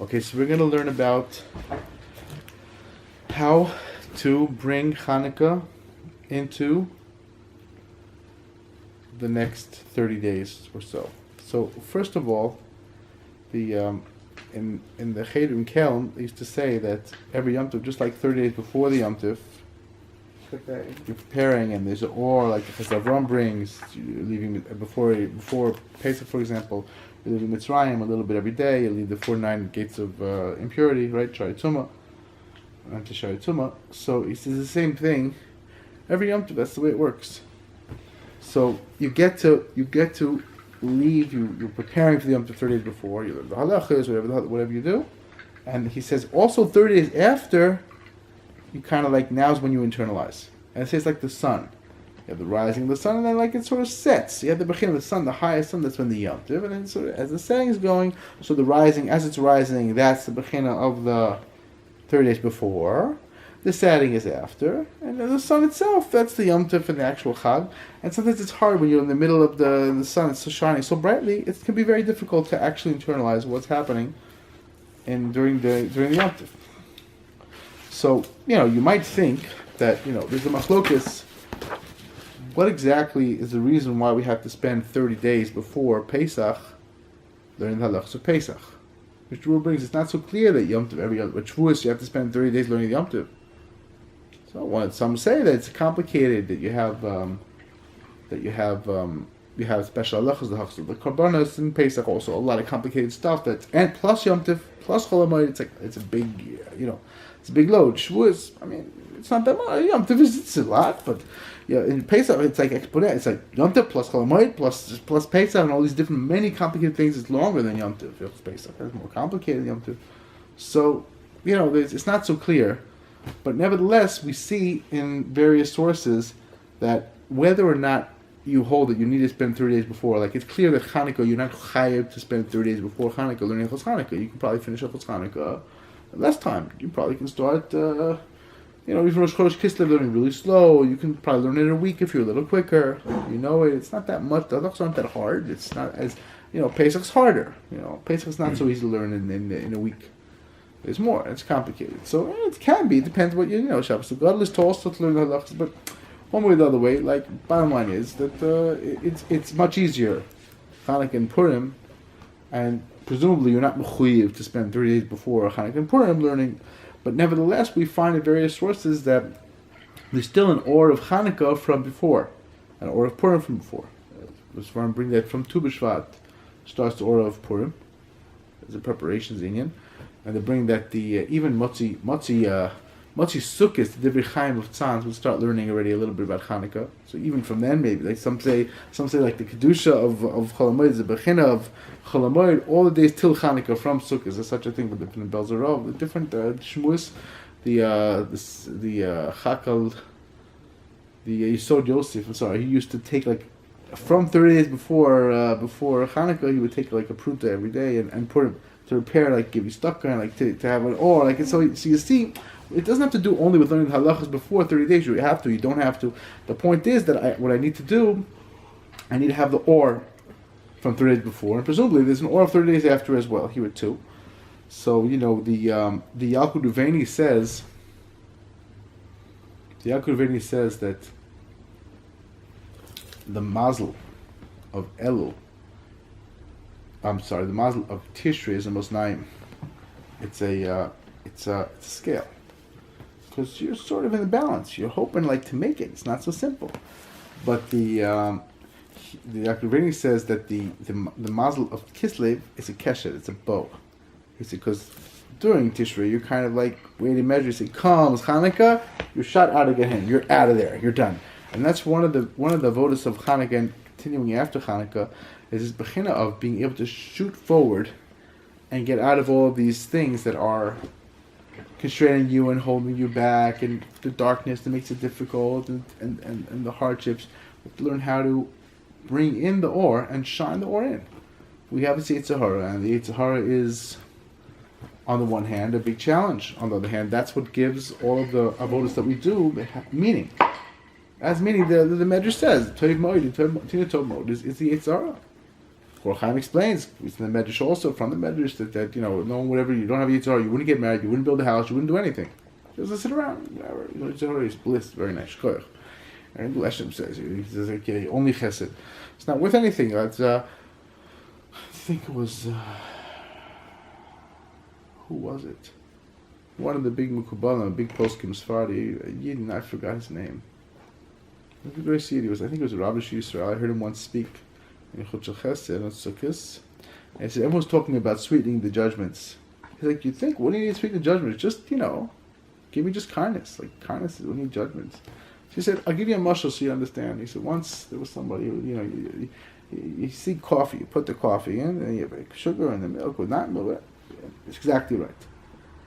Okay, so we're going to learn about how to bring Chanukah into the next 30 days or so. So first of all, the in the Alter of Kelm, they used to say that every Yom Tov, just like 30 days before the Yom Tov, you're preparing, and there's an or like the Avram brings, you're leaving before Pesach, for example. You're leaving Mitzrayim a little bit every day. You leave the 49 gates of impurity, right? Shari Tumah, anti-Shari Tumah. So he says the same thing every Yom Tov. That's the way it works. So you get to leave. You're preparing for the Yom Tov 30 days before. You learn the halachas, whatever you do. And he says also 30 days after, you kind of like, now's when you internalize. And it says like the sun. You have the rising of the sun, and then like it sort of sets. You have the beginning of the sun, the highest sun, that's when the Yom Tov. And then sort of, as the setting is going, so the rising, as it's rising, that's the beginning of the 30 days before. The setting is after. And then the sun itself, that's the Yom Tov and the actual Chag. And sometimes it's hard when you're in the middle of the sun, it's so shining so brightly, it can be very difficult to actually internalize what's happening during the Yom Tov. So, you might think that, there's a machlokas. What exactly is the reason why we have to spend 30 days before Pesach learning the halachas of Pesach? Which rule brings, it's not so clear that Yom Tov, but Shavuos, you have to spend 30 days learning the Yom Tov. So some say that it's complicated, that you have special halachas, the halachas of the Karbanos and Pesach, also a lot of complicated stuff, and plus Yom Tov, plus Chol Hamoed, it's a big, it's a big load. Shavuos, it's not that much. Yom Tov it's a lot, but in Pesach it's like exponent. It's like Yom Tov plus Chol Hamoed plus Pesach and all these different, many complicated things. It's longer than Yom Tov. Pesach it's more complicated than Yom Tov. So it's not so clear, but nevertheless we see in various sources that whether or not you hold it, you need to spend 30 days before. Like it's clear that Chanukah, you're not chayav to spend 30 days before Chanukah learning Chos Chanukah. You can probably finish up Chos Chanukah less time. You probably can start, even Rosh Chodesh Kislev learning really slow. You can probably learn it in a week if you're a little quicker. It's not that much. The halachas aren't that hard. It's not as, Pesach's harder. Pesach's not so easy to learn in a week. There's more. It's complicated. So it can be. It depends what Shabbos. So God is told us to learn the halachas, but one way or the other way, like, bottom line is that it's much easier, Chanukah and Purim, and presumably you're not mechuyev to spend 30 days before Chanukah and Purim learning, but nevertheless we find in various sources that there's still an or of Chanukah from before, an or of Purim from before. Let's bring that from Tu B'Shvat, starts the or of Purim, as a preparations union, and they bring that the even Motzi Sukkot, the Divrei Chaim of Tzans, will start learning already a little bit about Chanukah. So even from then, maybe like some say like the kedusha of Chol Hamoed, the bechina of Chol Hamoed, all the days till Chanukah from Sukkot. There's such a thing with different Belzerov, the different shmus, the Chakal, the Yesod Yosef. I'm sorry, he used to take like from 30 days before Chanukah, he would take like a pruta every day and put him to prepare, like give you stuck and like to have an or like so you see. It doesn't have to do only with learning the halachas before 30 days. You have to. You don't have to. The point is that what I need to do, I need to have the or from 30 days before, and presumably there's an or of 30 days after as well. Here too. So the Yaakov says. The Yaakov says that the mazel of Elul. The mazel of Tishrei is the most naim. It's a scale. Because you're sort of in the balance. You're hoping to make it. It's not so simple. But the Yaakov says that the mazel of Kislev is a keshet. It's a bow. He said because during Tishrei you're kind of like waiting measure. You say comes Chanukah, you're shot out of Gehenna. You're out of there. You're done. And that's one of the avodas of Chanukah and continuing after Chanukah is this bechina of being able to shoot forward and get out of all of these things that are constraining you and holding you back, and the darkness that makes it difficult, and the hardships. We have to learn how to bring in the or and shine the or in. We have this yetzer hara, and the yetzer hara is, on the one hand, a big challenge. On the other hand, that's what gives all of the avodas that we do meaning. As meaning, the Medrash says, Tov Moed is the yetzer hara. Mekor Chaim explains, it's in the Medrash also, from the Medrash, that no one would ever, you don't have yetzer, you wouldn't get married, you wouldn't build a house, you wouldn't do anything. Just sit around, whatever. Yetzer is bliss, very nice. Koyach. And Hashem says, he says, okay, only chesed. It's not worth anything. It's, I think it was, who was it? One of the big Mekubalim, big poskim Sephardi, Yidin, I forgot his name. I think it was Rabbi Yisrael. I heard him once speak in Chutz Chesed and Sukkos. And he said, everyone's talking about sweetening the judgments. He's like, you think, what do you need to sweeten the judgments? Just, give me just kindness. Like, kindness is what you need judgments. So he said, I'll give you a mushal so you understand. He said, once there was somebody who, you see coffee, you put the coffee in, and you have sugar and the milk with not milk. It's exactly right.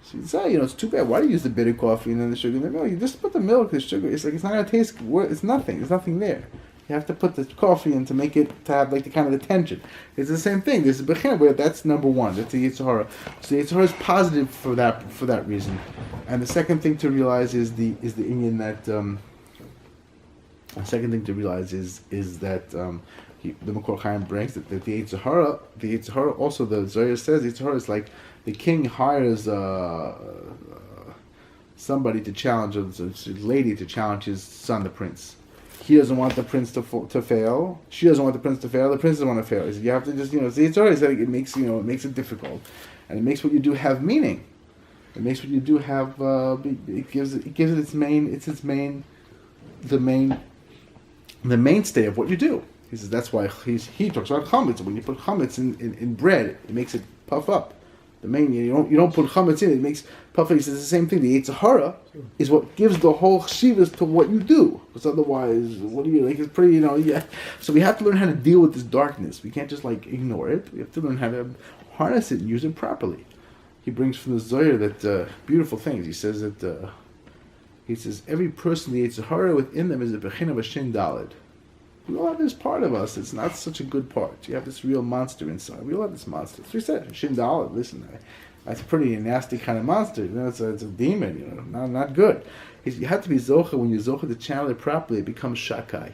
So you say, it's too bad. Why do you use the bitter coffee and then the sugar in the milk? You just put the milk, the sugar. It's like, it's not going to taste, it's nothing. There's nothing there. You have to put the coffee in to make it, to have like the kind of the tension. It's the same thing. There's a bechina where that's number one. That's the yetzer hara. So the yetzer hara is positive for that reason. And the second thing to realize is the inyan that, the second thing to realize is that, the Mekor Chaim brings that the yetzer hara, also the Zohar says, yetzer hara is like, the king hires somebody to challenge, a lady to challenge his son, the prince. He doesn't want the prince to fail. She doesn't want the prince to fail. The prince doesn't want to fail. He said, you have to just, it's already said it makes, it makes it difficult, and it makes what you do have meaning. It makes what you do have. It gives it its main, the mainstay of what you do. He says that's why he talks about chametz. When you put chametz in bread, it makes it puff up. The main, you don't put chametz in, it makes puff up. He says the same thing. The yetzer hara is what gives the whole chshivas to what you do. Because otherwise, what do you like? It's pretty, yeah. So we have to learn how to deal with this darkness. We can't just ignore it. We have to learn how to harness it and use it properly. He brings from the Zohar that beautiful things. He says that every person, the yetzer hara within them is a bechin of a shin daled. We all have this part of us. It's not such a good part. You have this real monster inside. We all have this monster. So he said, shin daled. Listen, that's a pretty nasty kind of monster. It's a demon. Not good. You have to be zocha. When you zocha to channel it properly, it becomes shakai.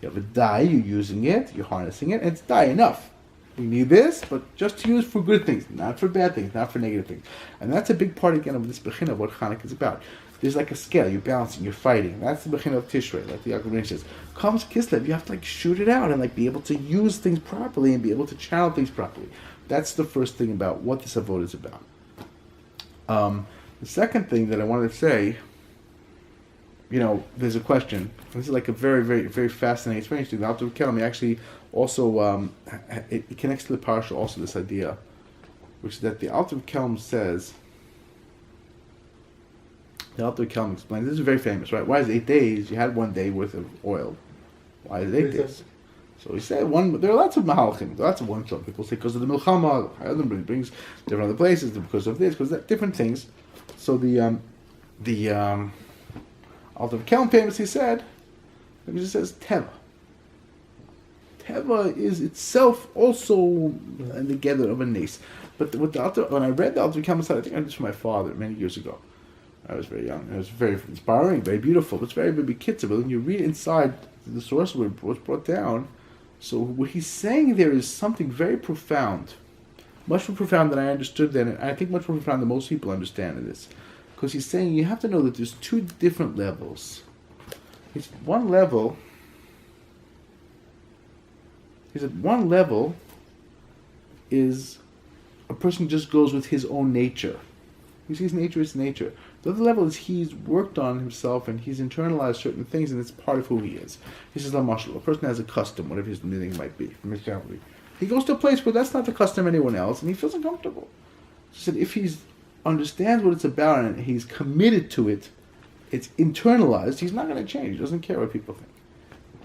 You have a dye. You're using it. You're harnessing it, and it's dye enough. We need this, but just to use for good things, not for bad things, not for negative things. And that's a big part again of this bechin of what Chanukah is about. There's like a scale, you're balancing, you're fighting. That's the bechin of Tishrei, like the Yaakov says. Comes Kislev, you have to shoot it out and be able to use things properly and be able to channel things properly. That's the first thing about what this avodah is about. The second thing that I wanted to say, there's a question. This is a very, very, very fascinating. It's very interesting. The Alter of Kelm actually also, it connects to the Parsha also, this idea, which is that the Alter of Kelm says, the Alter of Kelm explains, this is very famous, right? Why is 8 days? You had 1 day worth of oil. Why is it 8 days? So he said, there are lots of mahalchim, lots of one shot. People say because of the milchama, other brings different other places, because of this, because of that, different things. So the Alter of Kelm famously said, it just says teva. Teva is itself also in the gather of a nace. But when I read the Alter of Kelm, I think I did this for my father many years ago. I was very young. It was very inspiring, very beautiful. It's very, very kitzur. But when you read inside the source where it was brought down, so what he's saying there is something very profound, much more profound than I understood then, and I think much more profound than most people understand in this. Because he's saying you have to know that there's two different levels. One level is a person just goes with his own nature. He sees nature as nature. The other level is he's worked on himself and he's internalized certain things and it's part of who he is. He says, a person has a custom, whatever his thing might be, from his family. He goes to a place where that's not the custom of anyone else and he feels uncomfortable. He said, if he understands what it's about and he's committed to it, it's internalized, he's not going to change. He doesn't care what people think.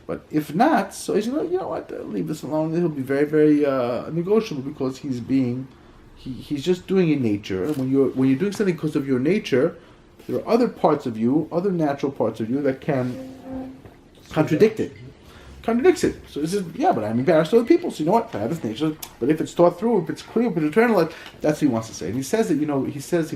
But if not, so he's like, you know what, leave this alone. It'll be very, very negotiable because he's just doing in nature. And when you're doing something because of your nature, there are other parts of you, other natural parts of you that can contradict it. Contradicts it. So he says, yeah, but I'm embarrassed to other people. So you know what? I have this nature. But if it's thought through, if it's clear, if it's internalized, that's what he wants to say. And he says that, he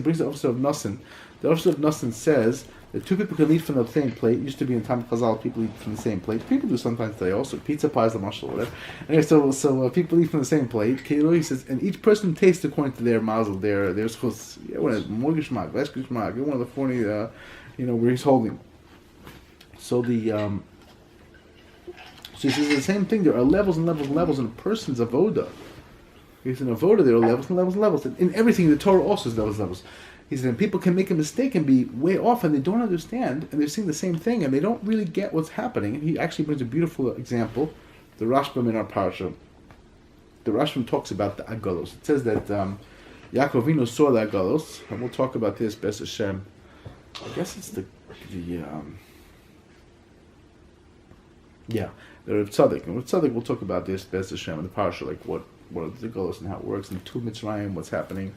brings the Officer of Nosson. The Officer of Nosson says The two people can eat from the same plate. It used to be in time of Chazal, people eat from the same plate. People do sometimes today also. Pizza pie is the mashal, whatever. Anyway, so people eat from the same plate. He says, and each person tastes according to their mazel, their schus. One of more geschmack, less geschmack. One of the 40, where he's holding. So so he says the same thing. There are levels and levels and levels in a person's avodah. He says in avodah there are levels and levels and levels. And in everything, the Torah also has levels and levels. He said, people can make a mistake and be way off, and they don't understand, and they're seeing the same thing, and they don't really get what's happening. And he actually brings a beautiful example, the Rashbam in our Parsha. The Rashbam talks about the agalos. It says that Yaakov Avinu saw the agalos, and we'll talk about this, Bris Hashem. I guess it's the Rav Tzaddik. And Rav Tzaddik will talk about this, Bris Hashem, in the Parsha, like what are the agalos and how it works, and two Mitzrayim, what's happening.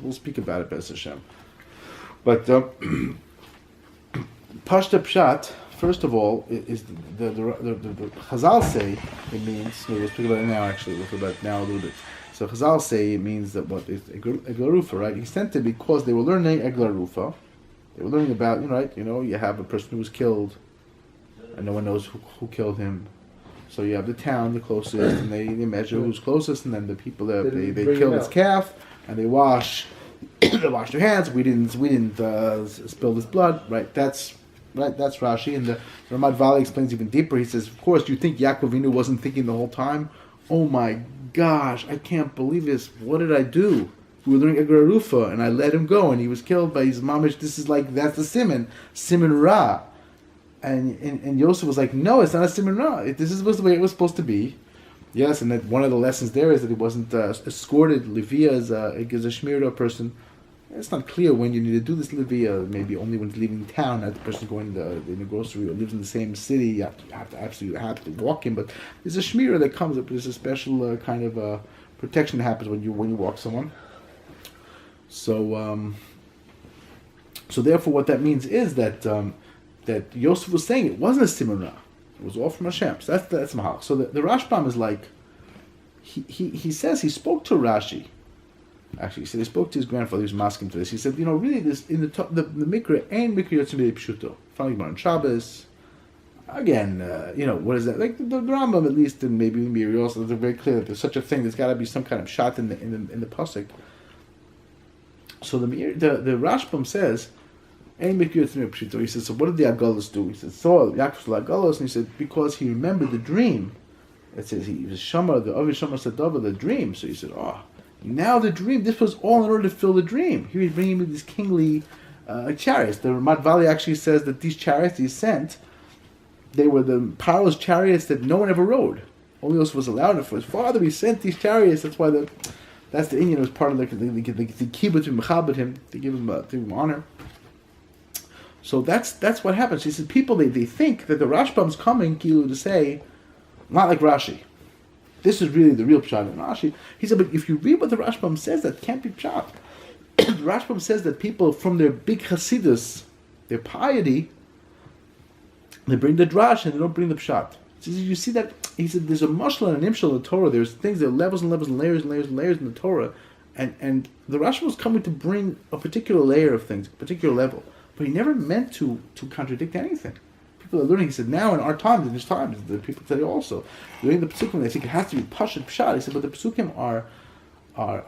We'll speak about it, Bris Hashem. But Pashta pshat, first of all, is the Chazal say it means. We'll speak about it now. Actually, we'll talk about it now a little bit. So Chazal say it means that what is eglarufa, right? He sent it because they were learning eglarufa. They were learning about you have a person who was killed, and no one knows who killed him. So you have the town, the closest, and they measure who's closest, and then the people that they killed his calf. And they wash their hands. We didn't spill this blood, right? That's Rashi, and the Ramad Valley explains even deeper. He says, of course, you think Yaakov Avinu wasn't thinking the whole time? Oh my gosh, I can't believe this. What did I do? We were doing Egrarufa, and I let him go, and he was killed by his mamish. That's the siman ra. And Yosef was like, no, it's not a siman ra. This was the way it was supposed to be. Yes, and that one of the lessons there is that he wasn't escorted. Livia is a shmirah person. It's not clear when you need to do this Livia. Maybe only when he's leaving town, not the person going in the grocery or lives in the same city. You have to walk him. But there's a shmirah that comes up. There's a special kind of protection that happens when you walk someone. So therefore, what that means is that Yosef was saying it wasn't a simcha. It was all from Hashem. So that's mahal. So the Rashbam is like, he says he spoke to Rashi. Actually, he said he spoke to his grandfather. He was masking to this. He said, really, this in the mikra ain't mikra yotzim pshuto. Finally, on Shabbos. Again, what is that? Like the Rambam, at least, and maybe Miri also, they're very clear that there's such a thing. There's got to be some kind of pshat in the pasuk. So the Rashbam says. He said, so what did the Agalos do? He said, so Yaakov saw Agalos, and he said, because he remembered the dream. It says he was Shamar, the Avi Shamar Sadava, the dream. So he said, now the dream, this was all in order to fill the dream. He was bringing me these kingly chariots. The Ramat Valley actually says that these chariots he sent, they were the powerless chariots that no one ever rode. Only Yosef was allowed it for his father. He sent these chariots. That's why that's the Indian was part of the kibbutz to mechabed him, to give him honor. So that's what happens. He said people they think that the Rashbam's coming to say, not like Rashi. This is really the real pshat in Rashi. He said, but if you read what the Rashbam says, that can't be pshat. The Rashbam says that people from their big chasidus, their piety, they bring the drash and they don't bring the pshat. So you see that he said there's a mashal and an imshal in the Torah. There's things, there are levels and levels and layers and layers and layers in the Torah, and the Rashbam was coming to bring a particular layer of things, a particular level. But he never meant to contradict anything. People are learning. He said, now in our times, in his times, the people today also, during the psukim, they think it has to be pshat. He said, but the psukim are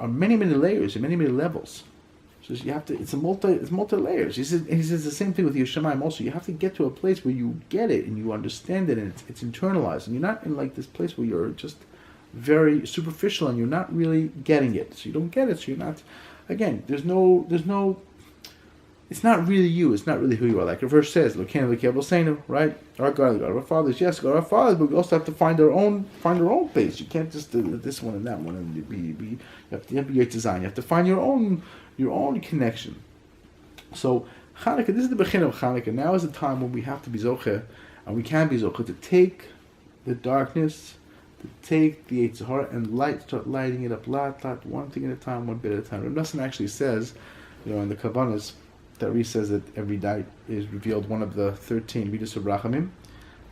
many, many layers and many, many levels. So you have to. It's multi layers. He says the same thing with Yerushalayim also. You have to get to a place where you get it and you understand it and it's internalized. And you're not in like this place where you're just very superficial and you're not really getting it. So you don't get it. So you're not. Again, there's no. It's not really you. It's not really who you are. Like the verse says, right? Our God, our fathers, yes, God, our fathers, but we also have to find our own place. You can't just do this one and that one and you have to be yetzer. You have to find your own connection. So Chanukah, this is the beginning of Chanukah. Now is the time when we have to be zocher, and we can be zocher to take the darkness, to take the yetzer and start lighting it up, one thing at a time, one bit at a time. Rav Nosson actually says, in the Kabbalah, that Bris says that every night is revealed one of the 13 midas of rachamim.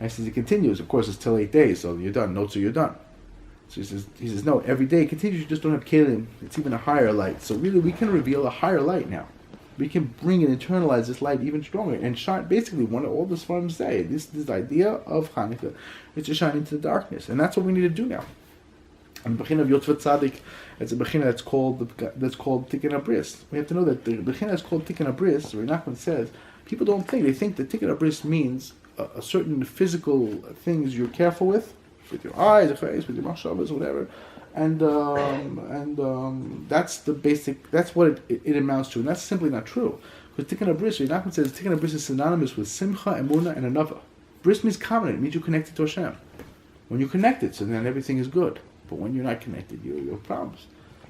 And he says it continues. Of course, it's till 8 days, so you're done. Notes, so you're done. So he says no. Every day it continues. You just don't have kelim. It's even a higher light. So really, we can reveal a higher light now. we can bring and internalize this light even stronger and shine. Basically, all the Svarim say, this idea of Chanukah is to shine into the darkness, and that's what we need to do now. And the Bechina of Yotzvat Tzadik, it's a Bechina that's called Tikkun Bris. We have to know that the Bechina is called Tikkun Bris. Rav Nosson says, people don't think, they think that Tikkun Bris means a certain physical things you're careful with your eyes, your face, with your machshavas, whatever. And that's the basic, that's what it amounts to, and that's simply not true. Because Tikkun Bris, Rav Nosson says Tikkun Bris is synonymous with simcha, emunah, and anavah. Bris means covenant, it means you're connected to Hashem. When you're connected, so then everything is good. But when you're not connected, you have problems.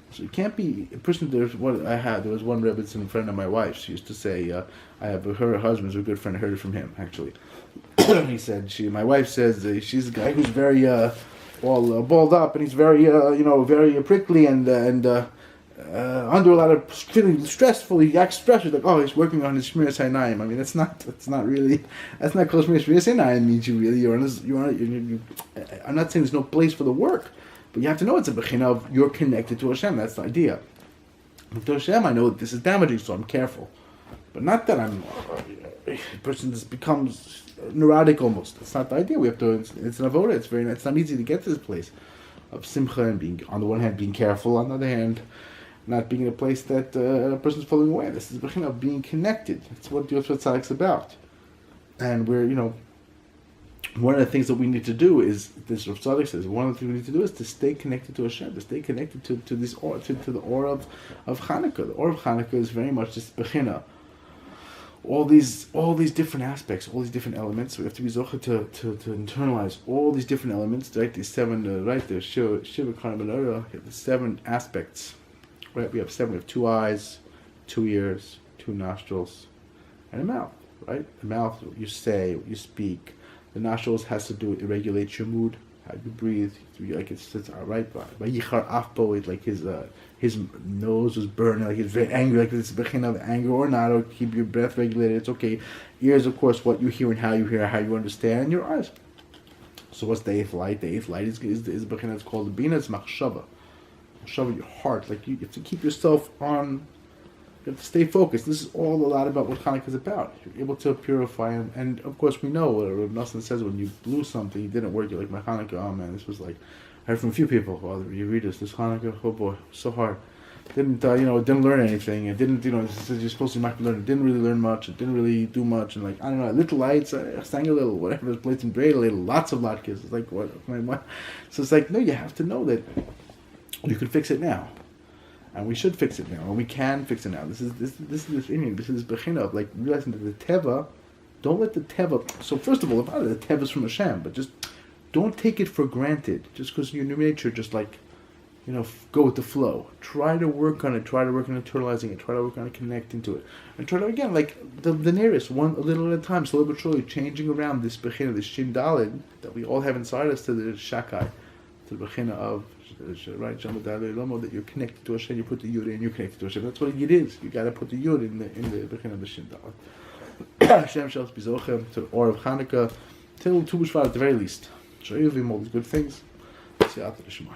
So you can't be a person. There was one Rebbetzin friend of my wife. She used to say, her husband's a good friend. I heard it from him actually. He said, my wife says she's a guy who's very all balled up, and he's very very prickly and under a lot of feeling stressful. He acts stressed. He's like, he's working on his Shmiras Hainayim. I mean, that's not close Shmiras Hainayim. Means you really I'm not saying there's no place for the work. But you have to know it's a bechina of you're connected to Hashem. That's the idea. With Hashem, I know that this is damaging, so I'm careful. But not that a person just becomes neurotic almost. That's not the idea. We have to. It's an avodah. It's not easy to get to this place of simcha and being, on the one hand, being careful. On the other hand, not being in a place that a person's falling away. This is bechina of being connected. That's what Yosef Tzadik's about. And we're one of the things that we need to do is, this Rav Tzaddik says, one of the things we need to do is to stay connected to Hashem, to stay connected to this aura, to the aura of Chanukah. The aura of Chanukah is very much this bechina. All these different aspects, all these different elements. We have to be Zohar to internalize all these different elements. Right, these seven. The seven aspects. Right, we have seven. We have 2 eyes, 2 ears, 2 nostrils, and a mouth. Right, the mouth, you say, you speak. The nostrils has to do, it regulates your mood, how you breathe. Like it's right. Vayigash afbo, like his nose was burning, like he's very angry, like it's a bechina of anger or not, or keep your breath regulated. It's okay. Ears, of course, what you hear and how you hear, how you understand. And your eyes. So what's the 8th light? The 8th light is a bechina. It's called the bina. It's machshava. Machshava, your heart. Like you have to keep yourself on. You have to stay focused. This is all a lot about what Chanukah is about. You're able to purify, and of course we know what Rav Nosson says, when you blew something, it didn't work. You're like, my Chanukah, oh man, this was like, I heard from a few people, you read this Chanukah, oh boy, so hard. Didn't learn anything. It didn't, you're supposed to learn. It didn't really learn much. It didn't really do much. And like, I don't know, little lights, I sang a little, whatever, played some Divrei, lots of latkes. It's like, what? So it's like, no, you have to know that you can fix it now. And we should fix it now, and we can fix it now. This is bechina of like realizing that the teva, don't let the teva. So first of all, the teva is from Hashem, but just don't take it for granted. Just because your new nature, just like, go with the flow. Try to work on it. Try to work on internalizing it. Try to work on connecting to it, and try to again like the nearest one, a little at a time, slowly but surely, changing around this bechina, this shin dalid that we all have inside us, to the shakai, to the bechina of. Right, that you're connected to Hashem. You put the yud in, you're connected to Hashem. That's what a yud is. You got to put the yud in the bechina of the shin dalid. Hashem shall be zocher to the aura of Chanukah till Tu B'Shvat at the very least. Show you all these good things. See you after the Shema.